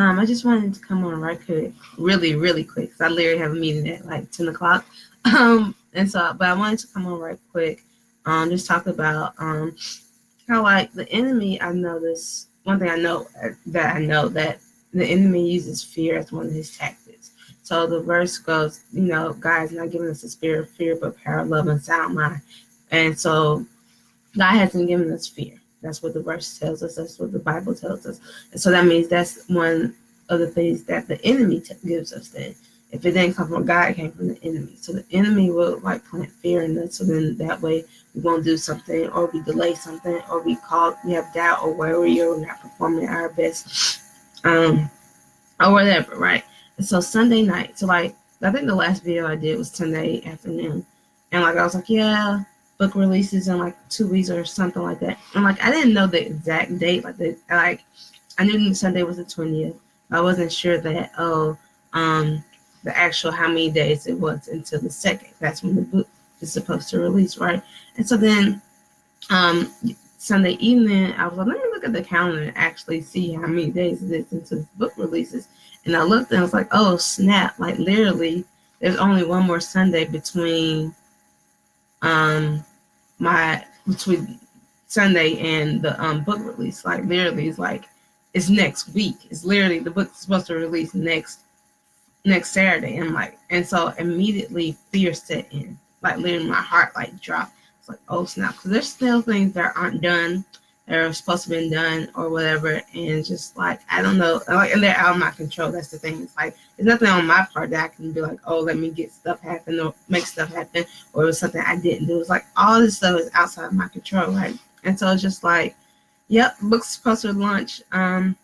I just wanted to come on right quick, really, really quick, because I literally have a meeting at like 10 o'clock. But I wanted to come on right quick, just talk about how like the enemy. I know this one thing I know that the enemy uses fear as one of his tactics. So the verse goes, God is not giving us a spirit of fear, but power, love, and sound mind. And so God hasn't given us fear. That's what the verse tells us. That's what the Bible tells us. And so that means that's one of the things that the enemy gives us then. If it didn't come from God, it came from the enemy. So the enemy will like plant fear in us. So then that way we won't do something, or we delay something, or we have doubt or worry, or we're not performing our best, or whatever, right? And so Sunday night, so like I think the last video I did was Sunday afternoon. And like I was like, yeah, book releases in like 2 weeks or something like that. And like I didn't know the exact date, I knew Sunday was the 20th. I wasn't sure that the actual how many days it was until the second. That's when the book is supposed to release, right? And so then Sunday evening, I was like, let me look at the calendar and actually see how many days it is until this book releases. And I looked and I was like, oh snap! Like literally, there's only one more Sunday between between Sunday and the book release. Like literally, it's next week. It's literally the book's supposed to release next Saturday. And so immediately fear set in. Like literally, my heart like dropped. It's like, oh snap! Because there's still things that aren't done, that are supposed to be done or whatever, and just like I don't know, like, and they're out of my control. That's the thing. It's like there's nothing on my part that I can be like, oh, let me get stuff happen or make stuff happen, or it was something I didn't do. It's like all this stuff is outside of my control, right? And so it's just like, yep, book's supposed to launch on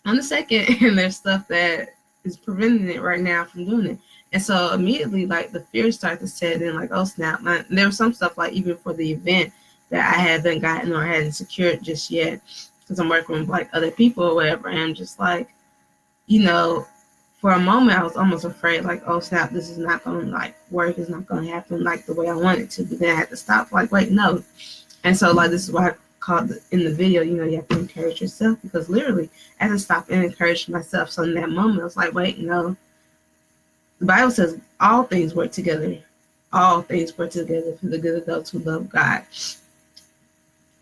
the second, and there's stuff that is preventing it right now from doing it. And so immediately, like the fear started to set in, like, oh snap! There was some stuff like even for the event that I haven't gotten or hadn't secured just yet, because I'm working with like other people or whatever. And I'm just like, for a moment I was almost afraid, like, oh snap, this is not going to like work. It's not going to happen like the way I want it to. But then I had to stop, like, wait, no. And so like this is why I called in the video, you have to encourage yourself, because literally I had to stop and encourage myself. So in that moment, I was like, wait, no. The Bible says all things work together. All things work together for the good of those who love God.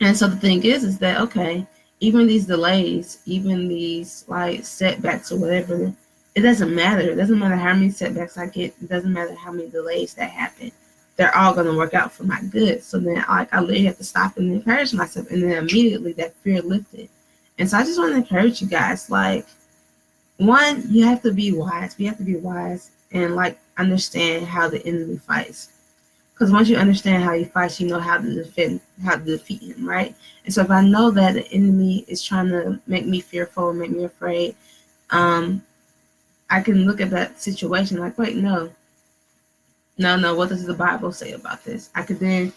And so the thing is that, okay, even these delays, even these like setbacks or whatever, it doesn't matter. It doesn't matter how many setbacks I get. It doesn't matter how many delays that happen. They're all going to work out for my good. So then I literally have to stop and encourage myself. And then immediately that fear lifted. And so I just want to encourage you guys, like, one, you have to be wise. We have to be wise and like understand how the enemy fights. Because once you understand how he fights, you know how to defeat him, right? And so if I know that the enemy is trying to make me fearful, make me afraid, I can look at that situation like, wait, no, what does the Bible say about this? I could then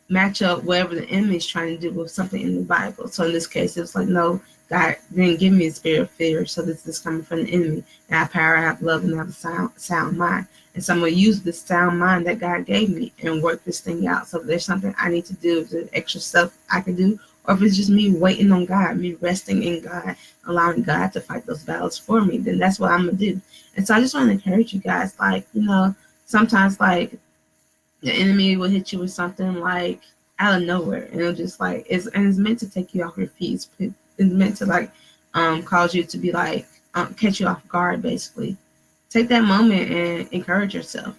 match up whatever the enemy is trying to do with something in the Bible. So in this case, it's like, no, God didn't give me a spirit of fear, so this is coming from the enemy. And I have power, I have love, and I have a sound mind. And so I'm going to use this sound mind that God gave me and work this thing out. So if there's something I need to do, if there's extra stuff I can do, or if it's just me waiting on God, me resting in God, allowing God to fight those battles for me, then that's what I'm going to do. And so I just want to encourage you guys, like, sometimes like the enemy will hit you with something like out of nowhere, and it'll just like it's meant to take you off your feet. It's meant to like cause you to be like catch you off guard. Basically, take that moment and encourage yourself.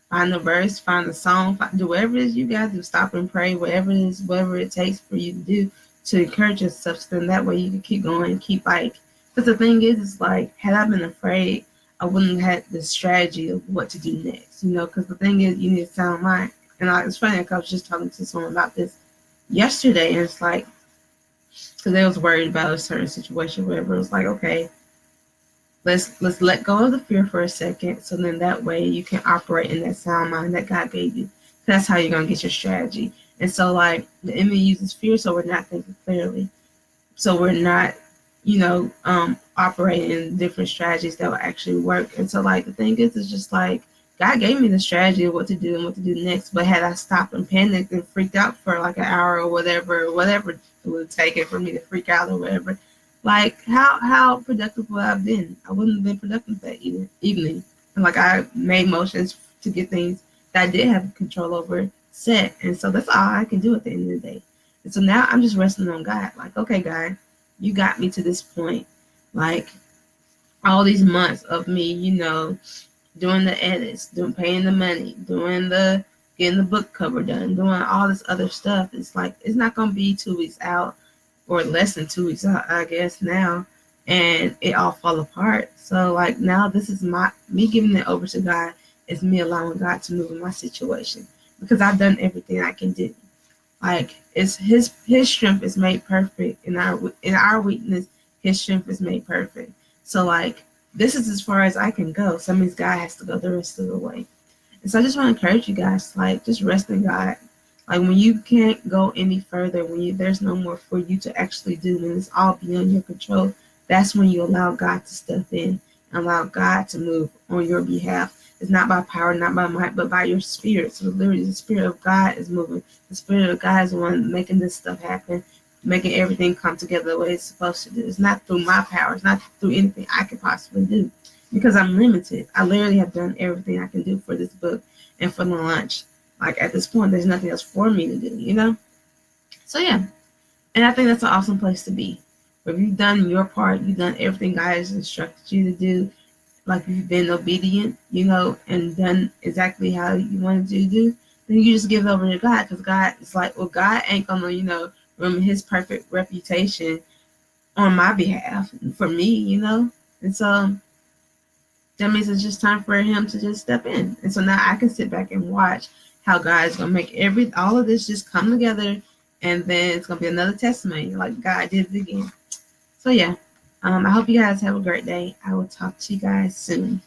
Find the verse, find the song, do whatever it is you guys do. Stop and pray, whatever it takes for you to do to encourage yourself. So then that way you can keep going, keep like. Because the thing is like, had I been afraid, I wouldn't have had the strategy of what to do next, because the thing is, you need a sound mind. And it's funny, like I was just talking to someone about this yesterday, and it's like, because they was worried about a certain situation, wherever it was like, okay, let's let go of the fear for a second, so then that way you can operate in that sound mind that God gave you. That's how you're going to get your strategy. And so, like, the enemy uses fear, so we're not thinking clearly. So we're not operate in different strategies that will actually work. And so like the thing is just like God gave me the strategy of what to do and what to do next. But had I stopped and panicked and freaked out for like an hour or whatever it would have taken for me to freak out or whatever, Like how productive would I have been? I wouldn't have been productive that evening. And like I made motions to get things that I did have control over set. And so that's all I can do at the end of the day. And so now I'm just resting on God. Like, okay, God, you got me to this point. Like all these months of me, doing the edits, doing paying the money, doing the getting the book cover done, doing all this other stuff. It's like it's not gonna be 2 weeks out or less than 2 weeks out, I guess now, and it all fall apart. So like now this is me giving it over to God is me allowing God to move in my situation because I've done everything I can do. Like it's his strength is made perfect in our weakness, his strength is made perfect. So like this is as far as I can go. Some of these guy has to go the rest of the way. And so I just want to encourage you guys, like just rest in God. Like when you can't go any further, there's no more for you to actually do, when it's all beyond your control, that's when you allow God to step in and allow God to move on your behalf. It's not by power, not by might, but by your spirit. So literally the spirit of God is moving. The spirit of God is the one making this stuff happen, making everything come together the way it's supposed to do. It's not through my power. It's not through anything I could possibly do because I'm limited. I literally have done everything I can do for this book and for the launch. Like at this point, there's nothing else for me to do. So yeah, and I think that's an awesome place to be. If you've done your part, you've done everything God has instructed you to do, like you've been obedient, and done exactly how you wanted to do, then you just give it over to God, because God is like, well, God ain't gonna, ruin his perfect reputation on my behalf for me, and so that means it's just time for him to just step in. And so now I can sit back and watch how God is gonna make all of this just come together, and then it's gonna be another testimony, like God did it again. So yeah, I hope you guys have a great day. I will talk to you guys soon.